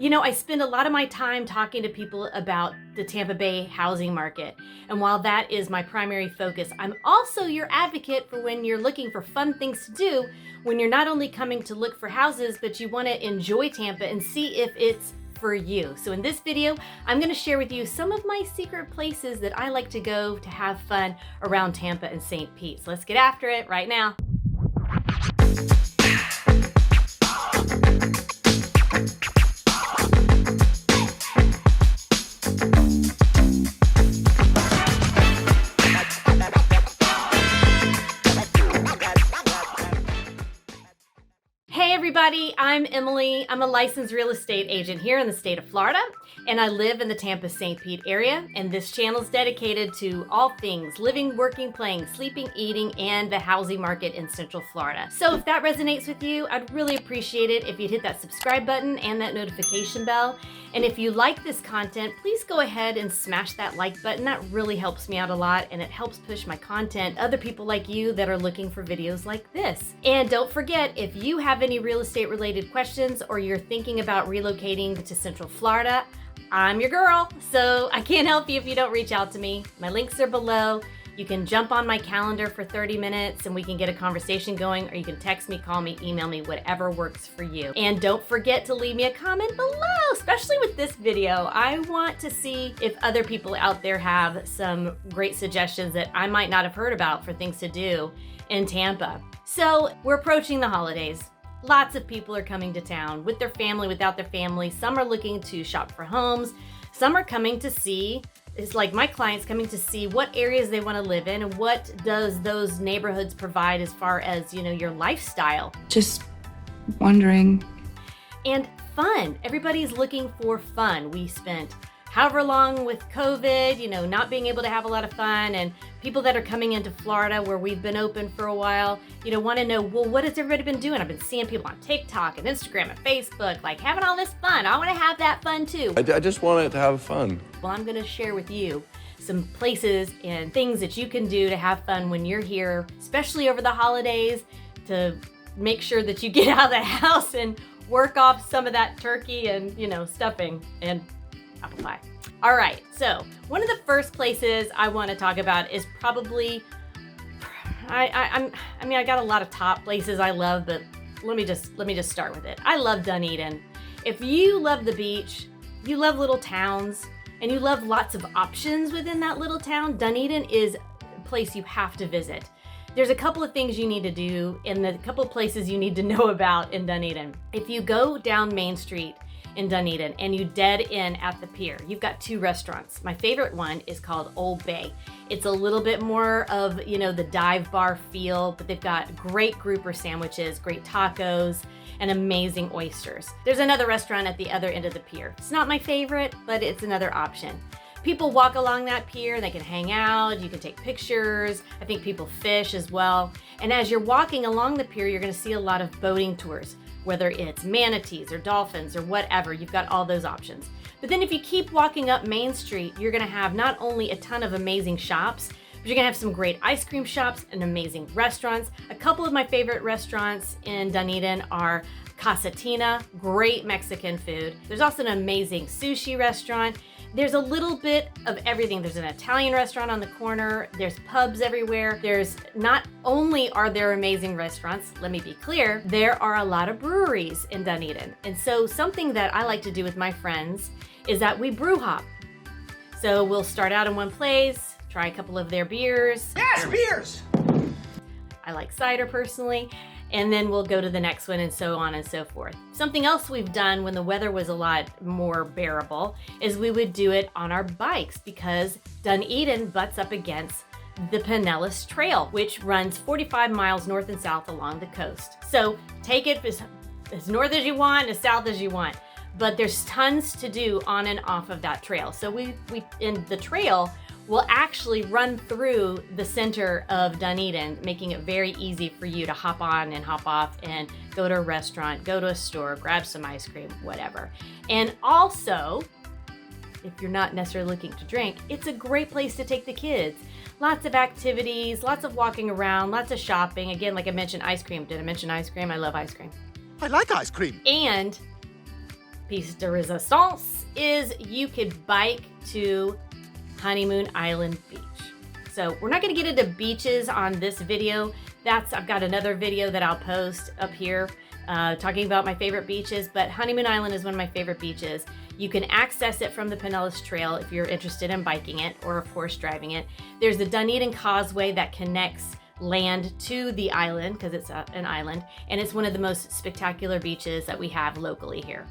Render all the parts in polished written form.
You know, I spend a lot of my time talking to people about the Tampa Bay housing market. And while that is my primary focus, I'm also your advocate for when you're looking for fun things to do, when you're not only coming to look for houses, but you want to enjoy Tampa and see if it's for you. So in this video, I'm going to share with you some of my secret places that I like to go to have fun around Tampa and St. Pete. So let's get after it right now. Hey everybody, I'm Emily. I'm a licensed real estate agent here in the state of Florida, and I live in the Tampa St. Pete area, and this channel is dedicated to all things living, working, playing, sleeping, eating, and the housing market in Central Florida. So if that resonates with you, I'd really appreciate it if you'd hit that subscribe button and that notification bell. And if you like this content, please go ahead and smash that like button. That really helps me out a lot, and it helps push my content to other people like you that are looking for videos like this. And don't forget, if you have any real estate related questions or you're thinking about relocating to Central Florida, I'm your girl, so I can't help you if you don't reach out to me. My links are below. You can jump on my calendar for 30 minutes and we can get a conversation going, or you can text me, call me, email me, whatever works for you. And don't forget to leave me a comment below, especially with this video. I want to see if other people out there have some great suggestions that I might not have heard about for things to do in Tampa. So we're approaching the holidays. Lots of people are coming to town with their family, without their family. Some are looking to shop for homes. Some are coming to see, it's like my clients coming to see what areas they want to live in and what does those neighborhoods provide as far as, you know, your lifestyle. Just wondering. And fun. Everybody's looking for fun. We spent however long with COVID, you know, not being able to have a lot of fun, and people that are coming into Florida where we've been open for a while, you know, want to know, well, what has everybody been doing? I've been seeing people on TikTok and Instagram and Facebook, like having all this fun. I want to have that fun too. I just wanted to have fun. Well, I'm going to share with you some places and things that you can do to have fun when you're here, especially over the holidays, to make sure that you get out of the house and work off some of that turkey and, you know, stuffing and apple pie. All right, so one of the first places I want to talk about is probably, I mean, I got a lot of top places I love, but let me just start with it. I love Dunedin. If you love the beach, you love little towns, and you love lots of options within that little town, Dunedin is a place you have to visit. There's a couple of things you need to do and a couple of places you need to know about in Dunedin. If you go down Main Street in Dunedin and you dead in at the pier, you've got two restaurants. My favorite one is called Old Bay. It's a little bit more of, you know, the dive bar feel, but they've got great grouper sandwiches, great tacos, and amazing oysters. There's another restaurant at the other end of the pier. It's not my favorite, but it's another option. People walk along that pier, they can hang out, you can take pictures. I think people fish as well. And as you're walking along the pier, you're gonna see a lot of boating tours, whether it's manatees or dolphins or whatever. You've got all those options. But then if you keep walking up Main Street, you're gonna have not only a ton of amazing shops, but you're gonna have some great ice cream shops and amazing restaurants. A couple of my favorite restaurants in Dunedin are Casatina, great Mexican food. There's also an amazing sushi restaurant. There's a little bit of everything. There's an Italian restaurant on the corner. There's pubs everywhere. There's not only are there amazing restaurants, let me be clear, there are a lot of breweries in Dunedin. And so something that I like to do with my friends is that we brew hop. So we'll start out in one place, try a couple of their beers. Yes, beers! I like cider personally. And then we'll go to the next one and so on and so forth. Something else we've done when the weather was a lot more bearable is we would do it on our bikes, because Dunedin butts up against the Pinellas Trail, which runs 45 miles north and south along the coast. So take it as north as you want, as south as you want, but there's tons to do on and off of that trail. So we in the trail, will actually run through the center of Dunedin, making it very easy for you to hop on and hop off and go to a restaurant, go to a store, grab some ice cream, whatever. And also, if you're not necessarily looking to drink, it's a great place to take the kids. Lots of activities, lots of walking around, lots of shopping. Again, like I mentioned, ice cream. Did I mention ice cream? I love ice cream. I like ice cream. And piece de resistance is you could bike to Honeymoon Island Beach. So we're not gonna get into beaches on this video. I've got another video that I'll post up here talking about my favorite beaches, but Honeymoon Island is one of my favorite beaches. You can access it from the Pinellas Trail if you're interested in biking it, or of course driving it. There's the Dunedin Causeway that connects land to the island, because it's an island, and it's one of the most spectacular beaches that we have locally here.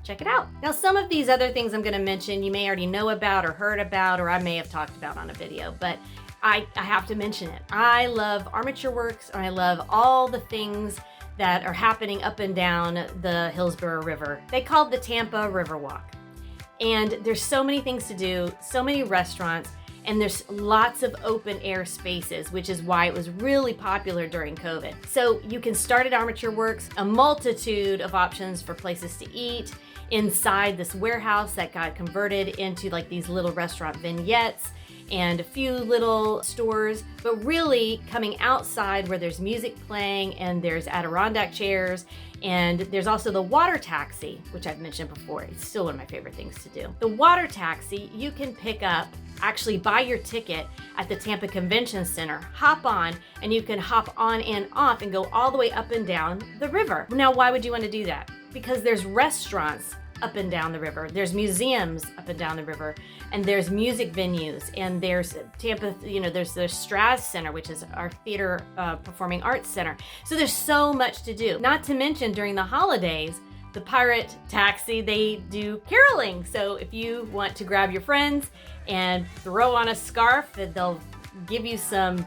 Check it out. Now, some of these other things I'm gonna mention you may already know about or heard about, or I may have talked about on a video, but I have to mention it. I love Armature Works, and I love all the things that are happening up and down the Hillsborough River. They call it the Tampa Riverwalk. And there's so many things to do, so many restaurants, and there's lots of open air spaces, which is why it was really popular during COVID. So you can start at Armature Works, a multitude of options for places to eat inside this warehouse that got converted into like these little restaurant vignettes and a few little stores, but really coming outside where there's music playing and there's Adirondack chairs, and there's also the water taxi, which I've mentioned before. It's still one of my favorite things to do. The water taxi you can pick up, actually buy your ticket at the Tampa Convention Center, hop on, and you can hop on and off and go all the way up and down the river. Now, why would you want to do that? Because there's restaurants up and down the river, there's museums up and down the river, and there's music venues, and there's Tampa, there's the Strass Center, which is our theater performing arts center. So there's so much to do. Not to mention during the holidays, the Pirate Taxi, they do caroling. So if you want to grab your friends and throw on a scarf, they'll give you some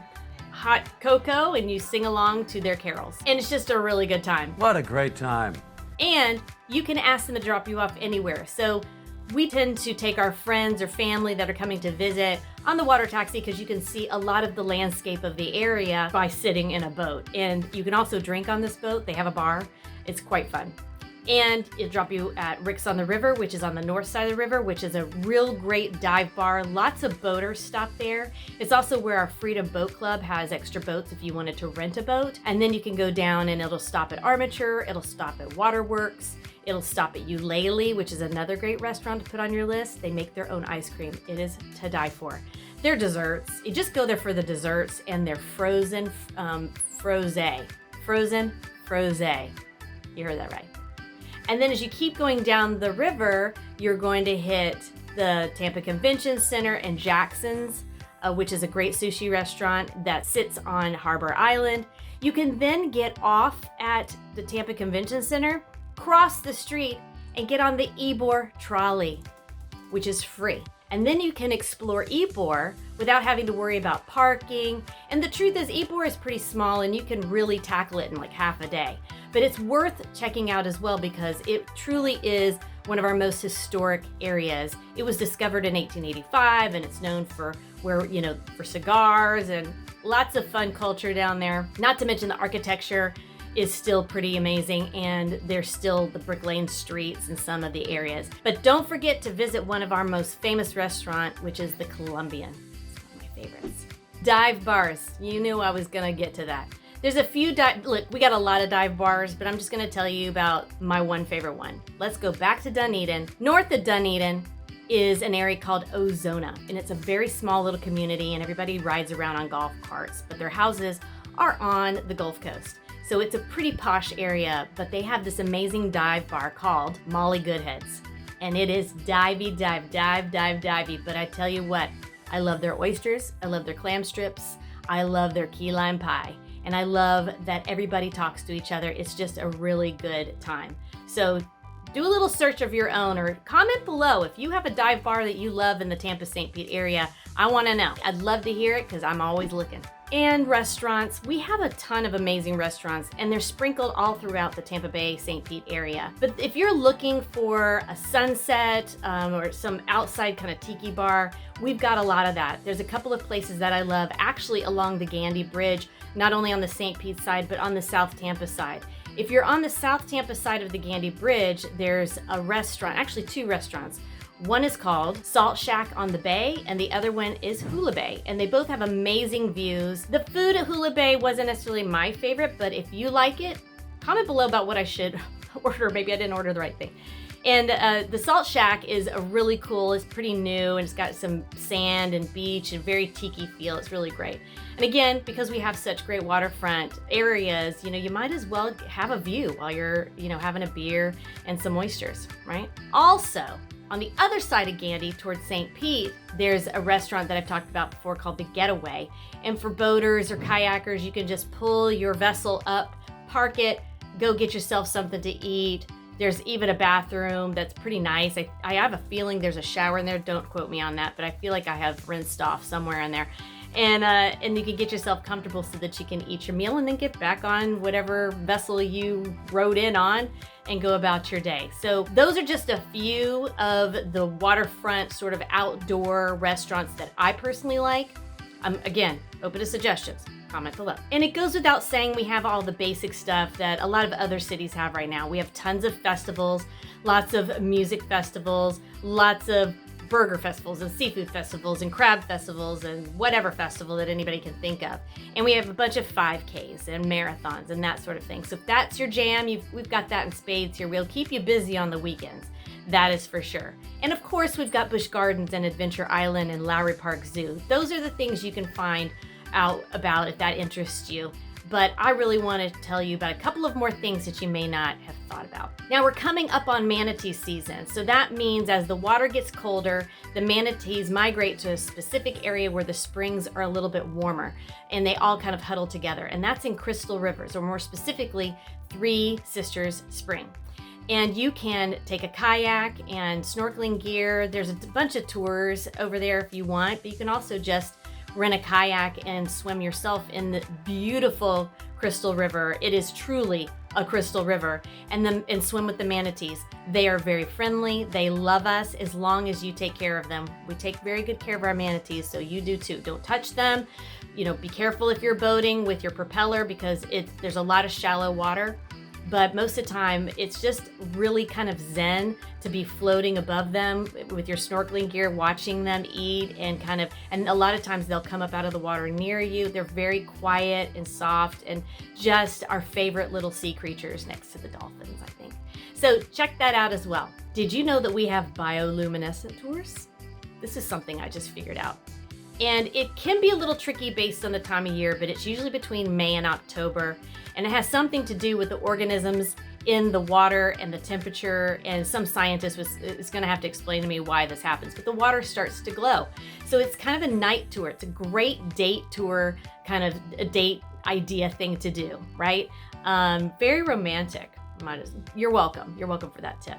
hot cocoa and you sing along to their carols. And it's just a really good time. What a great time. And you can ask them to drop you off anywhere. So we tend to take our friends or family that are coming to visit on the water taxi because you can see a lot of the landscape of the area by sitting in a boat. And you can also drink on this boat. They have a bar. It's quite fun. And it'll drop you at Rick's on the River, which is on the north side of the river, which is a real great dive bar. Lots of boaters stop there. It's also where our Freedom Boat Club has extra boats if you wanted to rent a boat. And then you can go down and it'll stop at Armature, it'll stop at Waterworks, it'll stop at Eulalie, which is another great restaurant to put on your list. They make their own ice cream. It is to die for. Their desserts, you just go there for the desserts and their frozen frosé. Frozen frosé. You heard that right. And then as you keep going down the river, you're going to hit the Tampa Convention Center and Jackson's, which is a great sushi restaurant that sits on Harbor Island. You can then get off at the Tampa Convention Center, cross the street, and get on the Ybor trolley, which is free. And then you can explore Ybor without having to worry about parking. And the truth is, Ybor is pretty small and you can really tackle it in like half a day. But it's worth checking out as well because it truly is one of our most historic areas. It was discovered in 1885 and it's known for for cigars and lots of fun culture down there. Not to mention the architecture is still pretty amazing, and there's still the brick lane streets in some of the areas. But don't forget to visit one of our most famous restaurants, which is the Colombian. It's one of my favorites. Dive bars. You knew I was gonna get to that. There's a few look, we got a lot of dive bars, but I'm just gonna tell you about my one favorite one. Let's go back to Dunedin. North of Dunedin is an area called Ozona, and it's a very small little community, and everybody rides around on golf carts, but their houses are on the Gulf Coast. So it's a pretty posh area, but they have this amazing dive bar called Molly Goodhead's. And it is divey, divey. But I tell you what, I love their oysters, I love their clam strips, I love their key lime pie. And I love that everybody talks to each other. It's just a really good time. So do a little search of your own or comment below if you have a dive bar that you love in the Tampa St. Pete area. I wanna know. I'd love to hear it because I'm always looking. And restaurants, we have a ton of amazing restaurants and they're sprinkled all throughout the Tampa Bay, St. Pete area. But if you're looking for a sunset or some outside kind of tiki bar, we've got a lot of that. There's a couple of places that I love actually along the Gandy Bridge, not only on the St. Pete side, but on the South Tampa side. If you're on the South Tampa side of the Gandy Bridge, there's a restaurant, actually two restaurants. One is called Salt Shack on the Bay, and the other one is Hula Bay, and they both have amazing views. The food at Hula Bay wasn't necessarily my favorite, but if you like it, comment below about what I should order. Maybe I didn't order the right thing. And the Salt Shack is a really cool, it's pretty new, and it's got some sand and beach and very tiki feel. It's really great. And again, because we have such great waterfront areas, you might as well have a view while you're, having a beer and some oysters, right? Also, on the other side of Gandy, towards St. Pete, there's a restaurant that I've talked about before called The Getaway. And for boaters or kayakers, you can just pull your vessel up, park it, go get yourself something to eat. There's even a bathroom that's pretty nice. I have a feeling there's a shower in there. Don't quote me on that, but I feel like I have rinsed off somewhere in there. And you can get yourself comfortable so that you can eat your meal and then get back on whatever vessel you rode in on and go about your day. So those are just a few of the waterfront sort of outdoor restaurants that I personally like. I'm, again, open to suggestions. Comment below. And it goes without saying we have all the basic stuff that a lot of other cities have right now. We have tons of festivals, lots of music festivals, lots of burger festivals and seafood festivals and crab festivals and whatever festival that anybody can think of. And we have a bunch of 5Ks and marathons and that sort of thing. So if that's your jam, we've got that in spades here. We'll keep you busy on the weekends. That is for sure. And of course, we've got Busch Gardens and Adventure Island and Lowry Park Zoo. Those are the things you can find out about if that interests you. But I really want to tell you about a couple of more things that you may not have thought about. Now we're coming up on manatee season. So that means as the water gets colder, the manatees migrate to a specific area where the springs are a little bit warmer and they all kind of huddle together. And that's in Crystal Rivers, or more specifically, Three Sisters Spring. And you can take a kayak and snorkeling gear. There's a bunch of tours over there if you want, but you can also just rent a kayak and swim yourself in the beautiful Crystal River. It is truly a crystal river, and swim with the manatees. They are very friendly. They love us as long as you take care of them. We take very good care of our manatees, so you do too. Don't touch them. Be careful if you're boating with your propeller because there's a lot of shallow water. But most of the time, it's just really kind of zen to be floating above them with your snorkeling gear, watching them eat and a lot of times they'll come up out of the water near you. They're very quiet and soft and just our favorite little sea creatures next to the dolphins, I think. So check that out as well. Did you know that we have bioluminescent tours? This is something I just figured out. And it can be a little tricky based on the time of year, but it's usually between May and October. And it has something to do with the organisms in the water and the temperature. And some scientist is going to have to explain to me why this happens, but the water starts to glow. So it's kind of a night tour. It's a great date tour, kind of a date idea thing to do, right? Very romantic. You're welcome. You're welcome for that tip.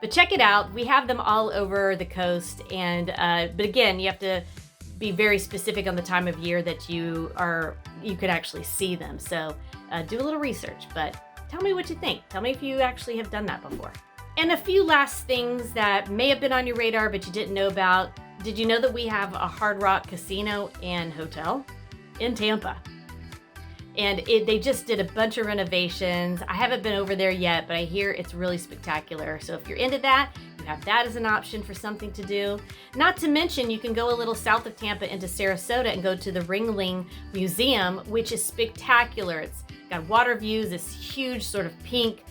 But check it out. We have them all over the coast. And but again, you have to be very specific on the time of year that you could actually see them. So do a little research, but tell me what you think. Tell me if you actually have done that before. And a few last things that may have been on your radar, but you didn't know about. Did you know that we have a Hard Rock casino and hotel in Tampa? And they just did a bunch of renovations. I haven't been over there yet, but I hear it's really spectacular. So if you're into that, you have that as an option for something to do. Not to mention, you can go a little south of Tampa into Sarasota and go to the Ringling Museum, which is spectacular. It's got water views, this huge sort of pink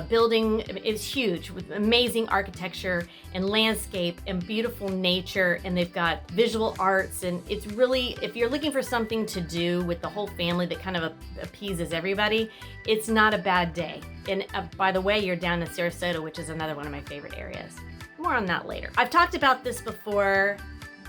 building. It's huge with amazing architecture and landscape and beautiful nature, and they've got visual arts, and it's really, if you're looking for something to do with the whole family that kind of appeases everybody, it's not a bad day. And by the way, you're down in Sarasota, which is another one of my favorite areas. More on that later. I've talked about this before,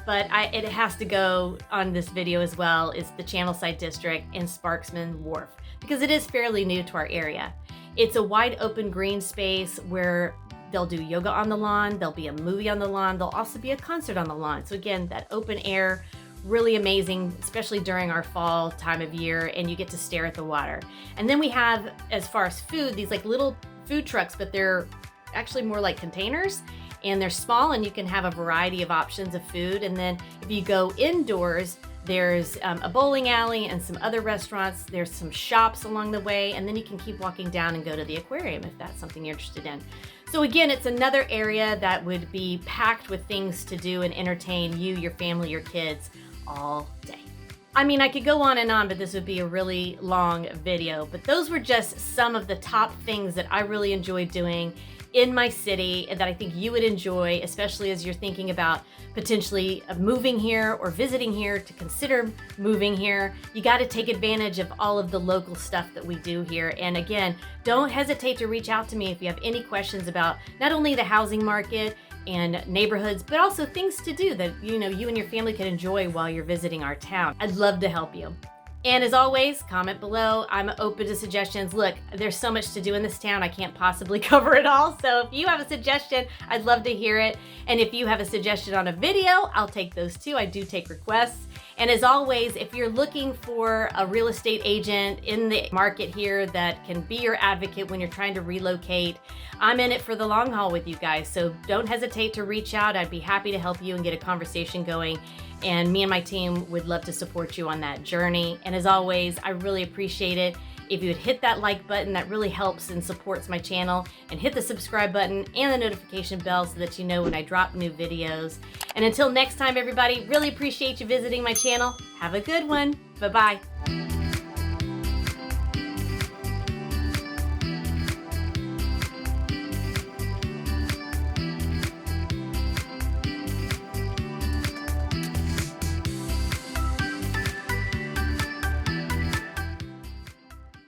but it has to go on this video as well, is the Channelside District and Sparksman Wharf, because it is fairly new to our area. It's a wide open green space where they'll do yoga on the lawn, there'll be a movie on the lawn, there'll also be a concert on the lawn. So again, that open air, really amazing, especially during our fall time of year, and you get to stare at the water. And then we have, as far as food, these like little food trucks, but they're actually more like containers, and they're small, and you can have a variety of options of food. And then if you go indoors, there's a bowling alley and some other restaurants. There's some shops along the way, and then you can keep walking down and go to the aquarium if that's something you're interested in. So again, it's another area that would be packed with things to do and entertain you, your family, your kids all day. I mean, I could go on and on, but this would be a really long video. But those were just some of the top things that I really enjoyed doing in my city that I think you would enjoy, especially as you're thinking about potentially moving here or visiting here, to consider moving here. You got to take advantage of all of the local stuff that we do here. And again, don't hesitate to reach out to me if you have any questions about not only the housing market and neighborhoods, but also things to do that you and your family can enjoy while you're visiting our town. I'd love to help you. And as always, comment below. I'm open to suggestions. Look, there's so much to do in this town. I can't possibly cover it all. So if you have a suggestion, I'd love to hear it. And if you have a suggestion on a video, I'll take those too. I do take requests. And as always, if you're looking for a real estate agent in the market here that can be your advocate when you're trying to relocate, I'm in it for the long haul with you guys. So don't hesitate to reach out. I'd be happy to help you and get a conversation going. And me and my team would love to support you on that journey. And as always, I really appreciate it if you would hit that like button. That really helps and supports my channel. And hit the subscribe button and the notification bell so that you know when I drop new videos. And until next time, everybody, really appreciate you visiting my channel. Have a good one. Bye-bye.